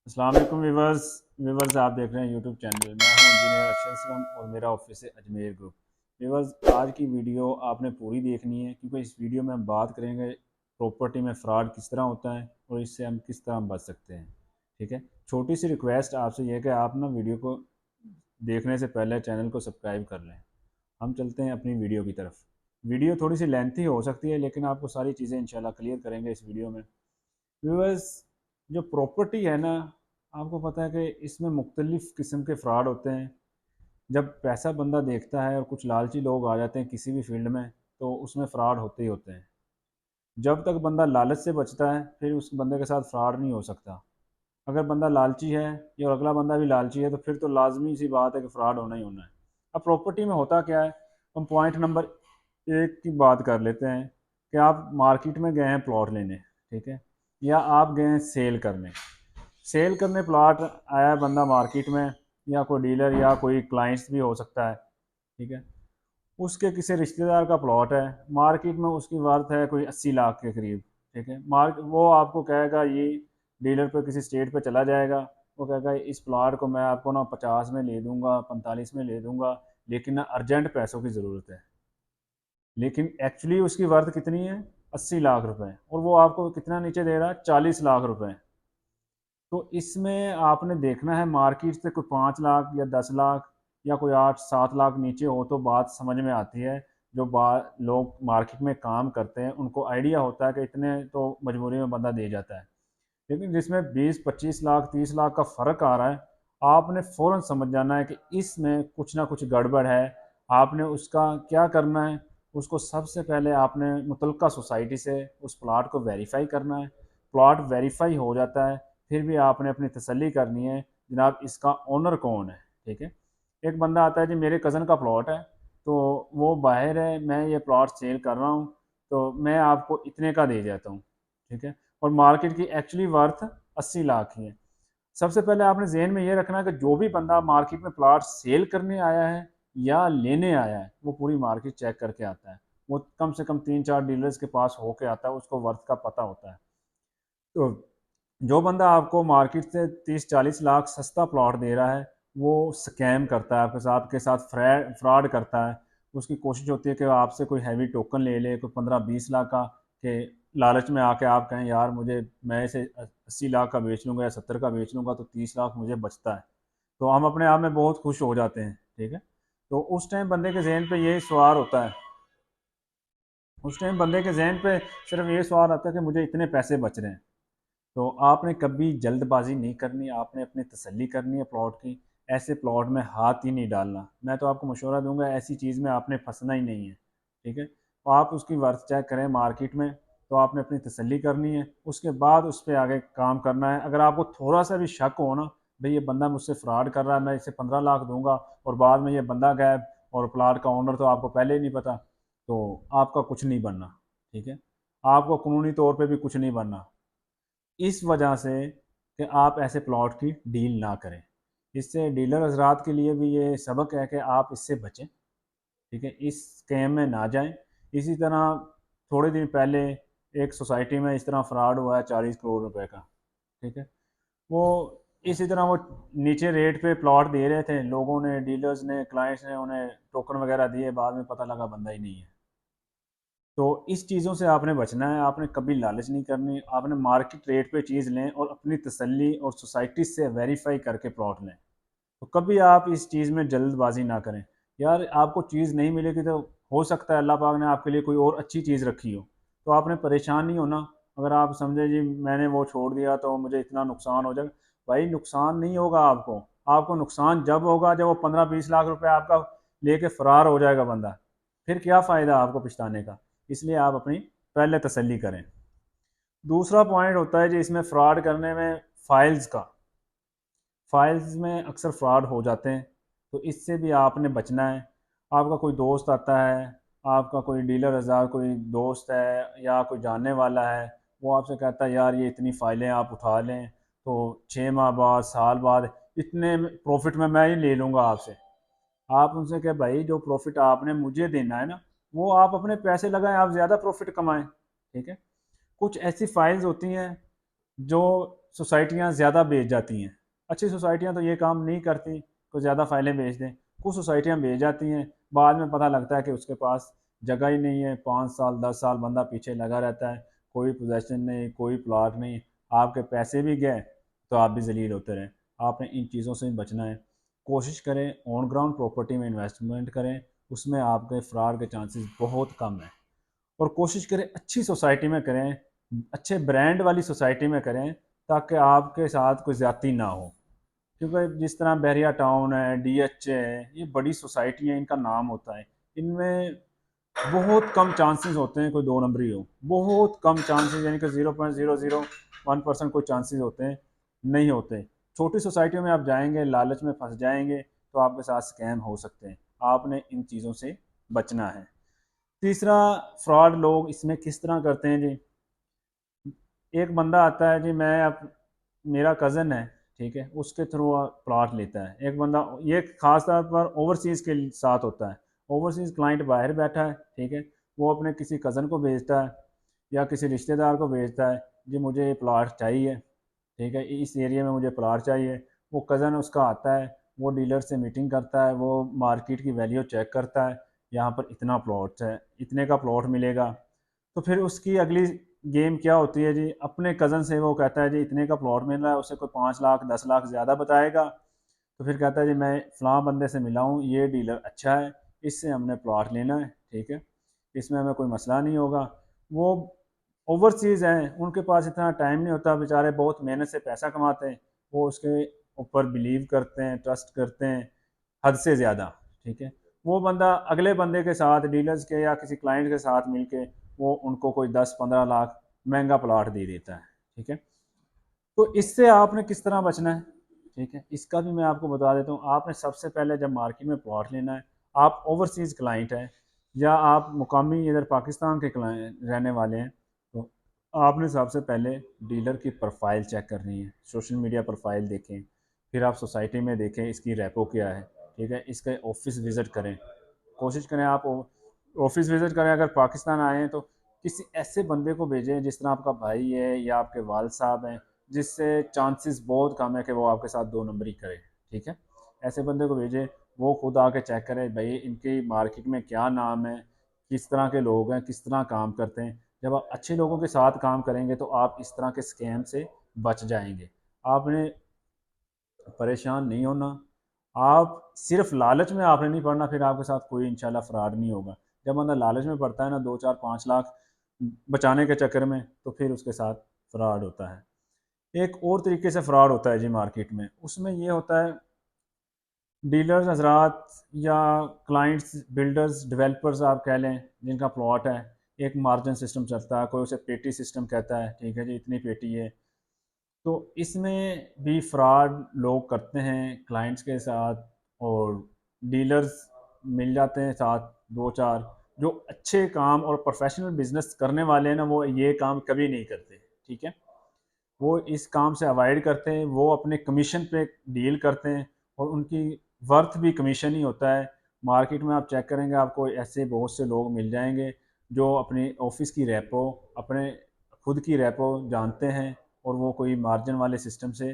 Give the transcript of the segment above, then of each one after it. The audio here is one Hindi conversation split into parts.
अस्सलाम वालेकुम व्यूवर्स। आप देख रहे हैं यूट्यूब चैनल। मैं हूं इंजीनियर अरशद असलम और मेरा ऑफिस है अजमेर ग्रुप। व्यूवर्स, आज की वीडियो आपने पूरी देखनी है क्योंकि इस वीडियो में हम बात करेंगे प्रॉपर्टी में फ़्रॉड किस तरह होता है और इससे हम किस तरह बच सकते हैं। ठीक है, छोटी सी रिक्वेस्ट आपसे यह है कि आप ना वीडियो को देखने से पहले चैनल को सब्सक्राइब कर लें। हम चलते हैं अपनी वीडियो की तरफ। वीडियो थोड़ी सी लेंथी हो सकती है लेकिन आपको सारी चीज़ें इंशाल्लाह क्लियर करेंगे इस वीडियो में। व्यूअर्स, जो प्रॉपर्टी है ना, आपको पता है कि इसमें मुख्तलिफ़ किस्म के फ़्रॉड होते हैं। जब पैसा बंदा देखता है और कुछ लालची लोग आ जाते हैं किसी भी फील्ड में, तो उसमें फ़्रॉड होते ही होते हैं। जब तक बंदा लालच से बचता है फिर उस बंदे के साथ फ़्रॉड नहीं हो सकता। अगर बंदा लालची है या अगला बंदा भी लालची है तो फिर तो लाजमी सी बात है कि फ़्रॉड होना ही होना है। अब प्रॉपर्टी में होता क्या है, हम पॉइंट नंबर एक की बात कर लेते हैं कि आप मार्केट में गए हैं प्लॉट लेने। ठीक है, या आप गए हैं सेल करने। सेल करने प्लॉट आया बंदा मार्केट में, या कोई डीलर या कोई क्लाइंट्स भी हो सकता है। ठीक है, उसके किसी रिश्तेदार का प्लॉट है, मार्केट में उसकी वर्थ है कोई 80 लाख के करीब। ठीक है, मार्क वो आपको कहेगा, ये डीलर पे किसी स्टेट पे चला जाएगा, वो कहेगा इस प्लॉट को मैं आपको ना 50 में ले दूंगा, 45 में ले दूंगा, लेकिन ना अर्जेंट पैसों की ज़रूरत है। लेकिन एक्चुअली उसकी वर्थ कितनी है, 80 लाख रुपए, और वो आपको कितना नीचे दे रहा है, 40 लाख रुपए। तो इसमें आपने देखना है मार्केट से कोई 5 लाख या 10 लाख या कोई 8 7 लाख नीचे हो तो बात समझ में आती है। जो लोग मार्केट में काम करते हैं उनको आइडिया होता है कि इतने तो मजबूरी में बंदा दे जाता है। लेकिन जिसमें 20 25 लाख 30 लाख का फ़र्क आ रहा है, आपने फ़ौरन समझ जाना है कि इसमें कुछ ना कुछ गड़बड़ है। आपने उसका क्या करना है, उसको सबसे पहले आपने मुतलका सोसाइटी से उस प्लाट को वेरीफाई करना है। प्लाट वेरीफाई हो जाता है, फिर भी आपने अपनी तसल्ली करनी है, जनाब इसका ओनर कौन है। ठीक है, एक बंदा आता है जी मेरे कज़न का प्लॉट है, तो वो बाहर है, मैं ये प्लॉट सेल कर रहा हूँ, तो मैं आपको इतने का दे जाता हूँ। ठीक है, और मार्केट की एक्चुअली वर्थ 80 लाख ही है। सबसे पहले आपने जहन में ये रखना है कि जो भी बंदा मार्केट में प्लाट सेल करने आया है या लेने आया है, वो पूरी मार्केट चेक करके आता है। वो कम से कम 3 4 डीलर्स के पास होके आता है, उसको वर्थ का पता होता है। तो जो बंदा आपको मार्केट से 30 40 लाख सस्ता प्लॉट दे रहा है, वो स्कैम करता है आपके साथ फ्रॉड करता है। उसकी कोशिश होती है कि आपसे कोई हैवी टोकन ले ले, कोई 15 20 लाख का, के लालच में आके आप कहें यार मुझे, मैं इसे 80 लाख का बेच लूँगा या 70 का बेच लूँगा तो 30 लाख मुझे बचता है। तो हम अपने आप में बहुत खुश हो जाते हैं। ठीक है, तो उस टाइम बंदे के जहन पे ये सवाल होता है, उस टाइम बंदे के जहन पे सिर्फ ये सवाल आता है कि मुझे इतने पैसे बच रहे हैं। तो आपने कभी जल्दबाजी नहीं करनी, आपने अपनी तसल्ली करनी है प्लॉट की। ऐसे प्लॉट में हाथ ही नहीं डालना। मैं तो आपको मशवरा दूंगा, ऐसी चीज़ में आपने फंसना ही नहीं है। ठीक है, तो आप उसकी वर्थ चेक करें मार्केट में, तो आपने अपनी तसल्ली करनी है, उसके बाद उस पर आगे काम करना है। अगर आपको थोड़ा सा भी शक हो ना, भाई ये बंदा मुझसे फ्रॉड कर रहा है, मैं इसे 15 लाख दूंगा और बाद में ये बंदा गायब, और प्लाट का ओनर तो आपको पहले ही नहीं पता, तो आपका कुछ नहीं बनना। ठीक है, आपको कानूनी तौर पे भी कुछ नहीं बनना। इस वजह से कि आप ऐसे प्लॉट की डील ना करें। इससे डीलर हजरात के लिए भी ये सबक है कि आप इससे बचें। ठीक है, इस स्कैम में ना जाएं। इसी तरह थोड़े दिन पहले एक सोसाइटी में इस तरह फ्रॉड हुआ है 40 करोड़ रुपए का। ठीक है, वो इसी तरह वो नीचे रेट पे प्लॉट दे रहे थे, लोगों ने, डीलर्स ने, क्लाइंट्स ने उन्हें टोकन वगैरह दिए, बाद में पता लगा बंदा ही नहीं है। तो इस चीज़ों से आपने बचना है, आपने कभी लालच नहीं करनी, आपने मार्केट रेट पे चीज़ लें और अपनी तसल्ली और सोसाइटी से वेरीफाई करके प्लॉट लें। तो कभी आप इस चीज़ में जल्दबाजी ना करें। यार आपको चीज़ नहीं मिलेगी तो हो सकता है अल्लाह पाक ने आपके लिए कोई और अच्छी चीज़ रखी हो, तो आपने परेशान नहीं होना। अगर आप समझे जी मैंने वो छोड़ दिया तो मुझे इतना नुकसान हो जाएगा, भाई नुकसान नहीं होगा आपको। आपको नुकसान जब होगा जब वो 15 20 लाख रुपए आपका लेके फरार हो जाएगा बंदा, फिर क्या फ़ायदा आपको पछताने का। इसलिए आप अपनी पहले तसल्ली करें। दूसरा पॉइंट होता है जी इसमें फ्रॉड करने में, फाइल्स का। फाइल्स में अक्सर फ्रॉड हो जाते हैं, तो इससे भी आपने बचना है। आपका कोई दोस्त आता है, आपका कोई डीलर हज़ार कोई दोस्त है या कोई जानने वाला है, वो आपसे कहता है यार ये इतनी फ़ाइलें आप उठा लें, तो 6 माह बाद, साल बाद इतने प्रॉफिट में मैं ही ले लूँगा आपसे। आप उनसे कहें भाई जो प्रॉफिट आपने मुझे देना है ना, वो आप अपने पैसे लगाएं, आप ज़्यादा प्रॉफिट कमाएं। ठीक है, कुछ ऐसी फाइल्स होती हैं जो सोसाइटियाँ ज़्यादा बेच जाती हैं। अच्छी सोसाइटियाँ तो ये काम नहीं करती, कुछ ज़्यादा फाइलें बेच दें। कुछ सोसाइटियाँ बेच जाती हैं, बाद में पता लगता है कि उसके पास जगह ही नहीं है, 5 साल 10 साल बंदा पीछे लगा रहता है, कोई पोजेसन नहीं, कोई प्लाट नहीं, आपके पैसे भी गए तो आप भी ज़लील होते रहे। आपने इन चीज़ों से बचना है। कोशिश करें ऑन ग्राउंड प्रॉपर्टी में इन्वेस्टमेंट करें, उसमें आपके फ्रॉड के चांसेस बहुत कम हैं। और कोशिश करें अच्छी सोसाइटी में करें, अच्छे ब्रांड वाली सोसाइटी में करें, ताकि आपके साथ कोई ज़्यादती ना हो। क्योंकि जिस तरह बहरिया टाउन है, डीएचए है, ये बड़ी सोसाइटी है, इनका नाम होता है। इनमें बहुत कम चांसेस होते हैं कोई दो नंबरी हो, बहुत कम चांसेस, यानी कि 0.001% कोई चांसेस होते हैं, नहीं होते। छोटी सोसाइटियों में आप जाएंगे, लालच में फंस जाएंगे तो आपके साथ स्कैम हो सकते हैं। आपने इन चीज़ों से बचना है। तीसरा, फ्रॉड लोग इसमें किस तरह करते हैं जी। एक बंदा आता है जी, मैं अब मेरा कज़न है, ठीक है, उसके थ्रू प्लॉट लेता है। एक बंदा, ये खास तौर पर ओवरसीज़ के साथ होता है। ओवरसीज़ क्लाइंट बाहर बैठा है, ठीक है, वो अपने किसी कज़न को भेजता है या किसी रिश्तेदार को भेजता है, जी मुझे ये प्लॉट चाहिए, ठीक है, इस एरिया में मुझे प्लॉट चाहिए। वो कज़न उसका आता है, वो डीलर से मीटिंग करता है, वो मार्केट की वैल्यू चेक करता है, यहाँ पर इतना प्लॉट है, इतने का प्लॉट मिलेगा। तो फिर उसकी अगली गेम क्या होती है जी, अपने कज़न से वो कहता है जी इतने का प्लॉट मिल रहा है, उससे कोई 5 लाख 10 लाख ज़्यादा बताएगा, तो फिर कहता है जी मैं फ़लाँ बंदे से मिला हूँ, ये डीलर अच्छा है, इससे हमने प्लॉट लेना है, ठीक है, इसमें हमें कोई मसला नहीं होगा। वो ओवरसीज़ हैं, उनके पास इतना टाइम नहीं होता, बेचारे बहुत मेहनत से पैसा कमाते हैं, वो उसके ऊपर बिलीव करते हैं, ट्रस्ट करते हैं हद से ज़्यादा, ठीक है। वो बंदा अगले बंदे के साथ, डीलर्स के या किसी क्लाइंट के साथ मिलके वो उनको कोई 10-15 लाख महंगा प्लाट दे देता है, ठीक है। तो इससे आपने किस तरह बचना है, ठीक है, इसका भी मैं आपको बता देता हूँ। आपने सबसे पहले जब मार्केट में प्लॉट लेना है, आप ओवरसीज़ क्लाइंट हैं या आप मुकामी इधर पाकिस्तान के क्लाइंट रहने वाले हैं, तो आपने सबसे पहले डीलर की प्रोफाइल चेक करनी है। सोशल मीडिया प्रोफाइल देखें, फिर आप सोसाइटी में देखें इसकी रेपो क्या है, ठीक है, इसके ऑफिस विज़िट करें। कोशिश करें आप ऑफिस विज़िट करें, अगर पाकिस्तान आए हैं तो किसी ऐसे बंदे को भेजें जिस तरह आपका भाई है या आपके वाल साहब हैं, जिससे चांसेस बहुत कम है कि वो आपके साथ दो नंबरी करे, ठीक है। ऐसे बंदे को भेजें, वो खुद आके चेक करे भाई इनकी मार्केट में क्या नाम है, किस तरह के लोग हैं, किस तरह काम करते हैं। जब आप अच्छे लोगों के साथ काम करेंगे तो आप इस तरह के स्कैम से बच जाएंगे। आपने परेशान नहीं होना, आप सिर्फ लालच में आपने नहीं पड़ना, फिर आपके साथ कोई इंशाल्लाह फ्रॉड नहीं होगा। जब बंदा लालच में पड़ता है ना, 2 4 5 लाख बचाने के चक्कर में, तो फिर उसके साथ फ्रॉड होता है। एक और तरीके से फ्रॉड होता है जी मार्केट में, उसमें ये होता है डीलर्स हजरात या क्लाइंट्स, बिल्डर्स, डेवलपर्स आप कह लें, जिनका प्लॉट है, एक मार्जिन सिस्टम चलता है, कोई उसे पेटी सिस्टम कहता है, ठीक है जी, इतनी पेटी है। तो इसमें भी फ्रॉड लोग करते हैं क्लाइंट्स के साथ, और डीलर्स मिल जाते हैं साथ दो चार, जो अच्छे काम और प्रोफेशनल बिजनेस करने वाले हैं ना, वो ये काम कभी नहीं करते, ठीक है। वो इस काम से अवॉइड करते हैं, वो अपने कमीशन पे डील करते हैं, और उनकी वर्थ भी कमीशन ही होता है। मार्केट में आप चेक करेंगे, आपको ऐसे बहुत से लोग मिल जाएंगे जो अपनी ऑफिस की रेपो, अपने खुद की रेपो जानते हैं, और वो कोई मार्जिन वाले सिस्टम से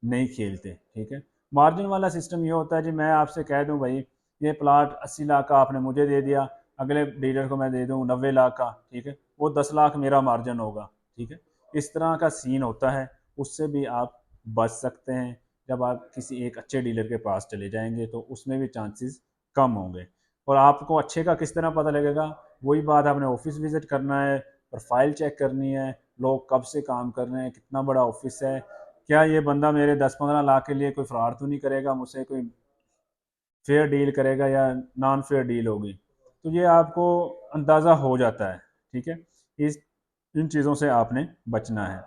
नहीं खेलते, ठीक है। मार्जिन वाला सिस्टम ये होता है जी, मैं आपसे कह दूं भाई ये प्लाट 80 लाख का आपने मुझे दे दिया, अगले डीलर को मैं दे दूं 90 लाख का, ठीक है, वो 10 लाख मेरा मार्जिन होगा, ठीक है। इस तरह का सीन होता है, उससे भी आप बच सकते हैं। जब आप किसी एक अच्छे डीलर के पास चले जाएंगे तो उसमें भी चांसेस कम होंगे। और आपको अच्छे का किस तरह पता लगेगा, वही बात, आपने ऑफिस विजिट करना है, प्रोफाइल चेक करनी है, लोग कब से काम कर रहे हैं, कितना बड़ा ऑफिस है, क्या ये बंदा मेरे 10-15 लाख के लिए कोई फ्रॉड तो नहीं करेगा, मुझसे कोई फेयर डील करेगा या नॉन फेयर डील होगी। तो ये आपको अंदाज़ा हो जाता है, ठीक है। इस इन चीज़ों से आपने बचना है।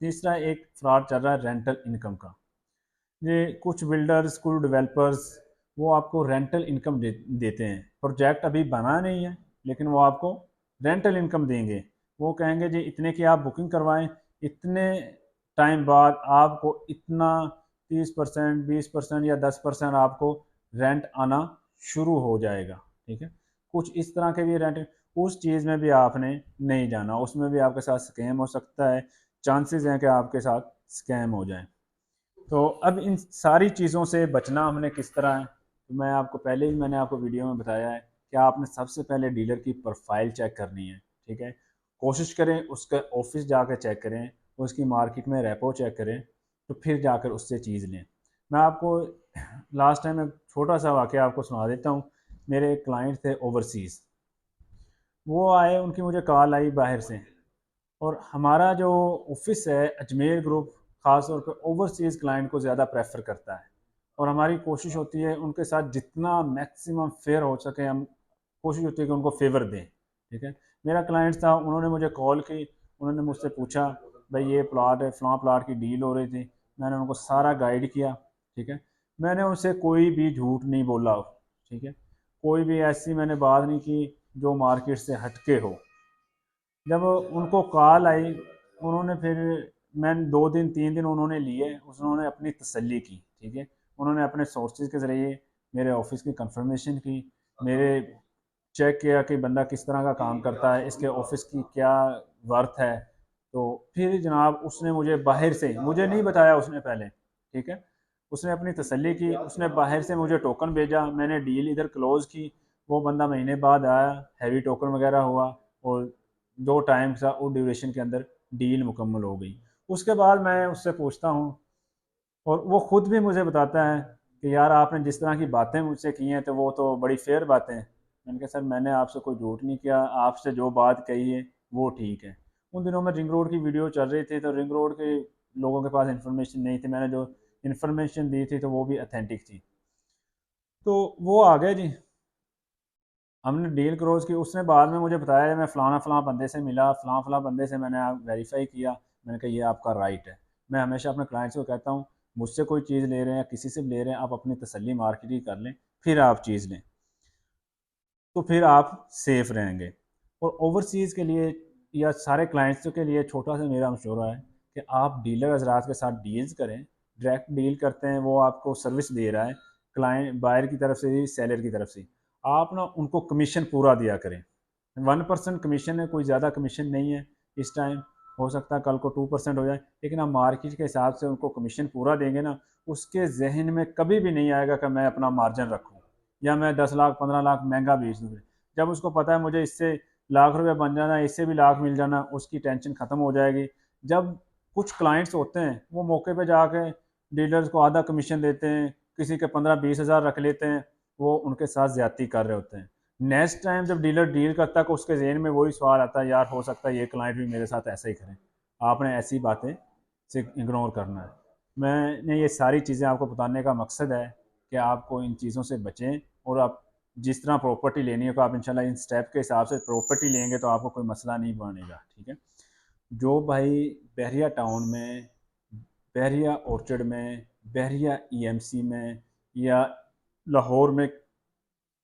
तीसरा एक फ्रॉड चल रहा है रेंटल इनकम का। ये कुछ बिल्डर्स, कुछ डेवलपर्स, वो आपको रेंटल इनकम देते हैं। प्रोजेक्ट अभी बना नहीं है, लेकिन वो आपको रेंटल इनकम देंगे। वो कहेंगे जी इतने की आप बुकिंग करवाएं, इतने टाइम बाद आपको इतना 30% 20% या 10% आपको रेंट आना शुरू हो जाएगा, ठीक है। कुछ इस तरह के भी रेंट, उस चीज़ में भी आपने नहीं जाना, उसमें भी आपके साथ स्कैम हो सकता है। चांसेस हैं कि आपके साथ स्कैम हो जाए। तो अब इन सारी चीज़ों से बचना हमने किस तरह है, तो मैं आपको पहले ही मैंने आपको वीडियो में बताया है कि आपने सबसे पहले डीलर की प्रोफाइल चेक करनी है। ठीक है, कोशिश करें उसका ऑफिस जाकर चेक करें, उसकी मार्केट में रेपो चेक करें, तो फिर जाकर उससे चीज़ लें। मैं आपको लास्ट टाइम एक छोटा सा वाक़या आपको सुना देता हूँ। मेरे क्लाइंट थे ओवरसीज़, वो आए, उनकी मुझे कॉल आई बाहर से, और हमारा जो ऑफिस है अजमेर ग्रुप ख़ास तौर पे ओवरसीज़ क्लाइंट को ज़्यादा प्रेफर करता है, और हमारी कोशिश होती है उनके साथ जितना मैक्सिमम फेयर हो सके, हम कोशिश होती है कि उनको फेवर दें। ठीक है, मेरा क्लाइंट था, उन्होंने मुझे कॉल की, उन्होंने मुझसे पूछा भाई ये प्लाट है, फलां प्लाट की डील हो रही थी। मैंने उनको सारा गाइड किया। ठीक है, मैंने उनसे कोई भी झूठ नहीं बोला। ठीक है, कोई भी ऐसी मैंने बात नहीं की जो मार्केट से हटके हो। जब उनको कॉल आई, उन्होंने फिर, मैंने 2 दिन 3 दिन उन्होंने लिए, उन्होंने अपनी तसल्ली की। ठीक है, उन्होंने अपने सोर्सेज के ज़रिए मेरे ऑफिस की कंफर्मेशन की, मेरे चेक किया कि बंदा किस तरह का काम करता है, इसके ऑफिस की क्या वर्थ है। तो फिर जनाब उसने मुझे बाहर से, मुझे नहीं बताया उसने पहले। ठीक है, उसने अपनी तसल्ली की, उसने बाहर से मुझे टोकन भेजा, मैंने डील इधर क्लोज़ की। वो बंदा महीने बाद आया, हैवी टोकन वगैरह हुआ, और जो टाइम था वो ड्यूरेशन के अंदर डील मुकम्मल हो गई। उसके बाद मैं उससे पूछता हूँ, और वो ख़ुद भी मुझे बताता है कि यार आपने जिस तरह की बातें मुझसे की हैं तो वो तो बड़ी फेयर बातें हैं। मैंने कहा सर मैंने आपसे कोई झूठ नहीं किया, आपसे जो बात कही है वो ठीक है। उन दिनों में रिंग रोड की वीडियो चल रही थी, तो रिंग रोड के लोगों के पास इंफॉर्मेशन नहीं थी, मैंने जो इन्फॉर्मेशन दी थी तो वो भी अथेंटिक थी। तो वो आ गए जी, हमने डील क्लोज की। उसने बाद में मुझे बताया मैं फ़लाना फ़लाँ बंदे से मिला, फ़लाँ फ़लाँ बंदे से मैंने वेरीफाई किया। मैंने कहा ये आपका राइट है। मैं हमेशा अपने क्लाइंट्स को कहता हूँ, मुझसे कोई चीज़ ले रहे हैं या किसी से भी ले रहे हैं, आप अपनी तसल्ली मार्केट की कर लें, फिर आप चीज़ लें, तो फिर आप सेफ़ रहेंगे। और ओवरसीज़ के लिए या सारे क्लाइंट्स के लिए छोटा सा मेरा मशवरा है कि आप डीलर हज़रात के साथ डील्स करें। डायरेक्ट डील करते हैं, वो आपको सर्विस दे रहा है, क्लाइंट बायर की तरफ से ही सेलर की तरफ से, आप ना उनको कमीशन पूरा दिया करें। 1% कमीशन है, कोई ज़्यादा कमीशन नहीं है इस टाइम। हो सकता है कल को 2% हो जाए, लेकिन आप मार्केट के हिसाब से उनको कमीशन पूरा देंगे ना, उसके जहन में कभी भी नहीं आएगा कि मैं अपना मार्जिन रखूँ या मैं 10 लाख 15 लाख महंगा बेच दूँ। जब उसको पता है मुझे इससे लाख रुपये बन जाना, इससे भी लाख मिल जाना, उसकी टेंशन ख़त्म हो जाएगी। जब कुछ क्लाइंट्स होते हैं वो मौके पे जाके डीलर्स को आधा कमीशन देते हैं, किसी के 15-20 हज़ार रख लेते हैं, वो उनके साथ ज़्यादती कर रहे होते हैं। नेक्स्ट टाइम जब डीलर डील करता है, उसके जहन में वही सवाल आता है, यार हो सकता है ये क्लाइंट भी मेरे साथ ऐसा ही करें। आपने ऐसी बातें से इग्नोर करना है। मैंने ये सारी चीज़ें आपको बताने का मकसद है कि आपको इन चीज़ों से बचें, और आप जिस तरह प्रॉपर्टी लेनी है, तो आप इंशाल्लाह इन स्टेप के हिसाब से प्रॉपर्टी लेंगे तो आपको कोई मसला नहीं बनेगा। ठीक है, जो भाई बहरिया टाउन में, बहरिया ऑर्चर्ड में, बहरिया ईएमसी में, या लाहौर में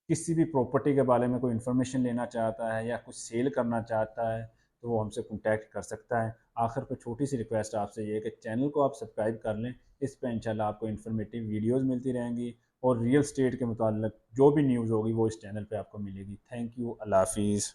किसी भी प्रॉपर्टी के बारे में कोई इन्फॉर्मेशन लेना चाहता है या कुछ सेल करना चाहता है, तो वो हमसे कांटेक्ट कर सकता है। आखिर पे छोटी सी रिक्वेस्ट आपसे ये है कि चैनल को आप सब्सक्राइब कर लें। इस पे इंशाल्लाह आपको इन्फॉर्मेटिव वीडियोस मिलती रहेंगी, और रियल स्टेट के मुताल्लिक जो भी न्यूज़ होगी वो इस चैनल पे आपको मिलेगी। थैंक यू, अल्लाह हाफिज़।